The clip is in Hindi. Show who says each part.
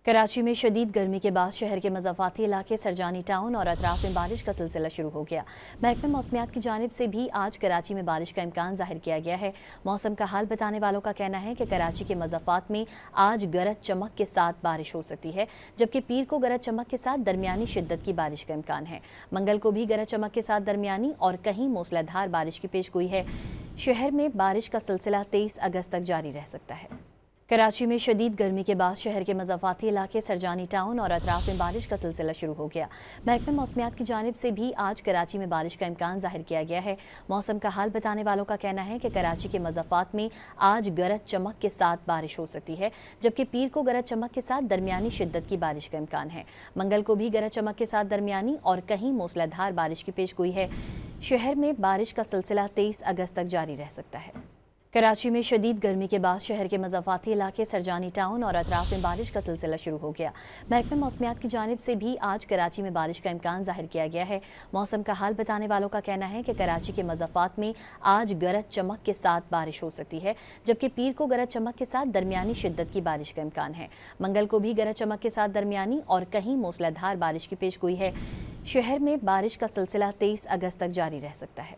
Speaker 1: कराची में शदीद गर्मी के बाद शहर के मज़ाफ़ाती इलाके सरजानी टाउन और अतराफ में बारिश का सिलसिला शुरू हो गया। महकमे मौसमियात की जानिब से भी आज कराची में बारिश का इम्कान जाहिर किया गया है। मौसम का हाल बताने वालों का कहना है कि कराची के मज़ाफ़ात में आज गरज चमक के साथ बारिश हो सकती है, जबकि पीर को गरज चमक के साथ दरमियानी शिद्दत की बारिश का इम्कान है। मंगल को भी गरज चमक के साथ दरमियानी और कहीं मूसलाधार बारिश की पेशगोई है। शहर में बारिश का सिलसिला 23 अगस्त तक जारी रह सकता है। कराची में शदीद गर्मी के बाद शहर के मज़ाफ़ाती इलाके सरजानी टाउन और अतराफ में बारिश का सिलसिला शुरू हो गया। महकमे मौसमियात की जानिब से भी आज कराची में बारिश का इम्कान जाहिर किया गया है। मौसम का हाल बताने वालों का कहना है कि कराची के मज़ाफ़ात में आज गरज चमक के साथ बारिश हो सकती है, जबकि पीर को गरज चमक के साथ दरमियानी शिद्दत की बारिश का इम्कान है। मंगल को भी गरज चमक के साथ दरमियानी और कहीं मूसलाधार बारिश की पेशगोई है। शहर में बारिश का सिलसिला 23 अगस्त तक जारी रह सकता है। कराची में शदीद गर्मी के बाद शहर के मज़ाफ़ाती इलाके सरजानी टाउन और अतराफ में बारिश का सिलसिला शुरू हो गया। महकमे मौसमियात की जानिब से भी आज कराची में बारिश का इम्कान जाहिर किया गया है। मौसम का हाल बताने वालों का कहना है कि कराची के मज़ाफ़ात में आज गरज चमक के साथ बारिश हो सकती है, जबकि पीर को गरज चमक के साथ दरमियानी शिद्दत की बारिश का इम्कान है। मंगल को भी गरज चमक के साथ दरमियानी और कहीं मूसलाधार बारिश की पेशगोई है। शहर में बारिश का सिलसिला 23 अगस्त तक जारी रह सकता है।